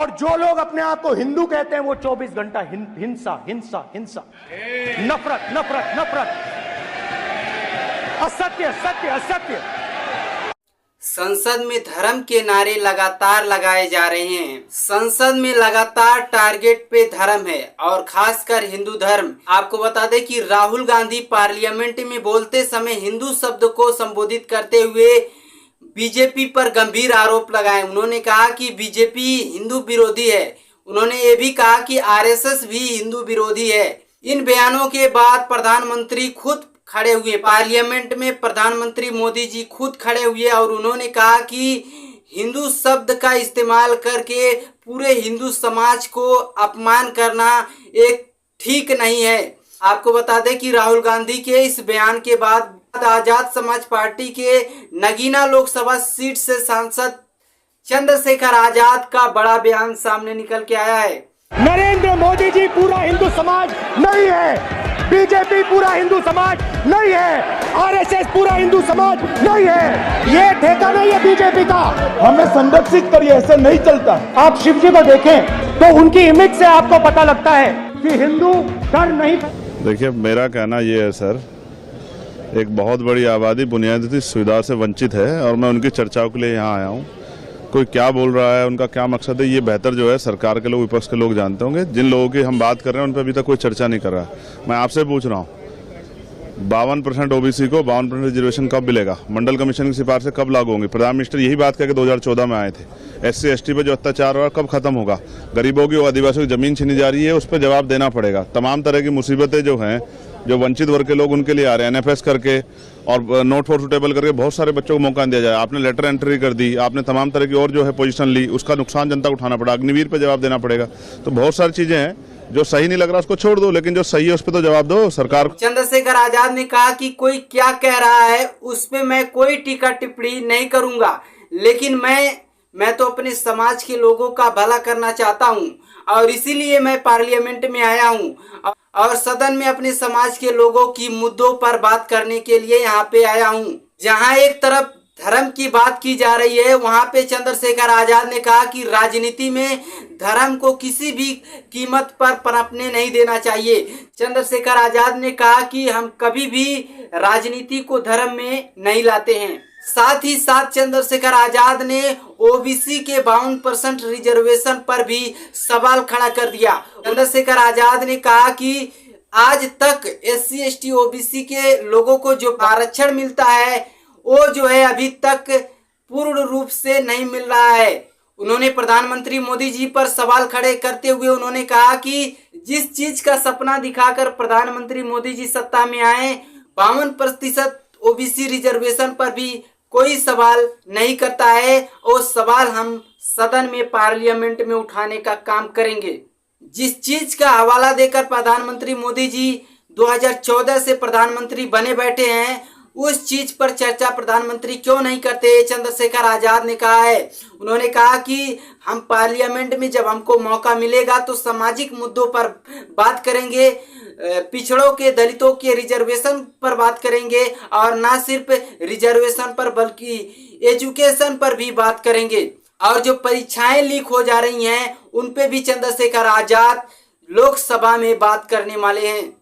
और जो लोग अपने आप को हिंदू कहते हैं वो 24 घंटा हिंसा हिंसा हिंसा, नफरत नफरत नफरत, असत्य सत्य असत्य। संसद में धर्म के नारे लगातार लगाए जा रहे हैं। संसद में लगातार टारगेट पे धर्म है और खासकर हिंदू धर्म। आपको बता दें कि राहुल गांधी पार्लियामेंट में बोलते समय हिंदू शब्द को संबोधित करते हुए बीजेपी पर गंभीर आरोप लगाए। उन्होंने कहा कि बीजेपी हिंदू विरोधी है। उन्होंने ये भी कहा कि आरएसएस भी हिंदू विरोधी है। इन बयानों के बाद प्रधानमंत्री खुद खड़े हुए, पार्लियामेंट में प्रधानमंत्री मोदी जी खुद खड़े हुए और उन्होंने कहा कि हिंदू शब्द का इस्तेमाल करके पूरे हिंदू समाज को अपमान करना एक ठीक नहीं है। आपको बता दें कि राहुल गांधी के इस बयान के बाद आजाद समाज पार्टी के नगीना लोकसभा सीट से सांसद चंद्रशेखर आजाद का बड़ा बयान सामने निकल के आया है। नरेंद्र मोदी जी पूरा हिंदू समाज नहीं है, बीजेपी पूरा हिंदू समाज नहीं है, आरएसएस पूरा हिंदू समाज नहीं है। ये ठेका नहीं है बीजेपी का, हमें संरक्षित करिए, ऐसे नहीं चलता। आप शिव जी को देखें तो उनकी इमेज से आपको पता लगता है कि हिंदू डर नहीं। देखिए, मेरा कहना ये है सर, एक बहुत बड़ी आबादी बुनियादी सुविधा से वंचित है और मैं उनकी चर्चाओं के लिए यहाँ आया हूँ। कोई क्या बोल रहा है, उनका क्या मकसद है, ये बेहतर जो है सरकार के लोग, विपक्ष के लोग जानते होंगे। जिन लोगों की हम बात कर रहे हैं उन पर अभी तक कोई चर्चा नहीं कर रहा है। मैं आपसे पूछ रहा हूँ, 52% ओबीसी को 52% रिजर्वेशन कब मिलेगा? मंडल कमीशन की सिफारिशें कब लागू होंगी? प्रधानमंत्री यही बात करके 2014 में आए थे। SC ST पे जो अत्याचार हो रहा है कब खत्म होगा? गरीबों की और आदिवासियों की जमीन छीनी जा रही है, उस पर जवाब देना पड़ेगा। तमाम तरह की मुसीबतें जो हैं, जो वंचित वर्ग के लोग उनके लिए आ रहे हैं, NFS करके और नोट फॉर सुटेबल करके बहुत सारे बच्चों को मौका दिया जाए। आपने लेटर एंट्री कर दी, आपने तमाम तरह की और जो है पोजीशन ली, उसका नुकसान जनता को उठाना पड़ा। अग्निवीर पे जवाब देना पड़ेगा। तो बहुत सारी चीजें हैं, जो सही नहीं लग रहा उसको छोड़ दो, लेकिन जो सही है उस पर तो जवाब दो सरकार। चंद्रशेखर आजाद ने कहा कि कोई क्या कह रहा है उस पे मैं कोई टीका टिप्पणी नहीं करूंगा, लेकिन मैं तो अपने समाज के लोगों का भला करना चाहता हूं और इसीलिए मैं पार्लियामेंट में आया हूं और सदन में अपने समाज के लोगों की मुद्दों पर बात करने के लिए यहाँ पे आया हूँ। जहाँ एक तरफ धर्म की बात की जा रही है, वहाँ पे चंद्रशेखर आजाद ने कहा कि राजनीति में धर्म को किसी भी कीमत पर पनपने नहीं देना चाहिए। चंद्रशेखर आजाद ने कहा कि हम कभी भी राजनीति को धर्म में नहीं लाते हैं। साथ ही साथ चंद्रशेखर आजाद ने ओबीसी के 52% रिजर्वेशन पर भी सवाल खड़ा कर दिया। चंद्रशेखर आजाद ने कहा कि आज तक SC ST OBC के लोगों को जो आरक्षण मिलता है वो जो है अभी तक पूर्ण रूप से नहीं मिल रहा है। उन्होंने प्रधानमंत्री मोदी जी पर सवाल खड़े करते हुए उन्होंने कहा कि जिस चीज का सपना दिखाकर प्रधानमंत्री मोदी जी सत्ता में आए, 52% OBC रिजर्वेशन पर भी कोई सवाल नहीं करता है और सवाल हम सदन में पार्लियामेंट में उठाने का काम करेंगे। जिस चीज का हवाला देकर प्रधानमंत्री मोदी जी 2014 से प्रधानमंत्री बने बैठे हैं, उस चीज पर चर्चा प्रधानमंत्री क्यों नहीं करते, चंद्रशेखर आजाद ने कहा है। उन्होंने कहा कि हम पार्लियामेंट में जब हमको मौका मिलेगा तो सामाजिक मुद्दों पर बात करेंगे, पिछड़ों के, दलितों के रिजर्वेशन पर बात करेंगे और ना सिर्फ रिजर्वेशन पर बल्कि एजुकेशन पर भी बात करेंगे। और जो परीक्षाएं लीक हो जा रही हैं उन पे भी चंद्रशेखर आजाद लोकसभा में बात करने वाले हैं।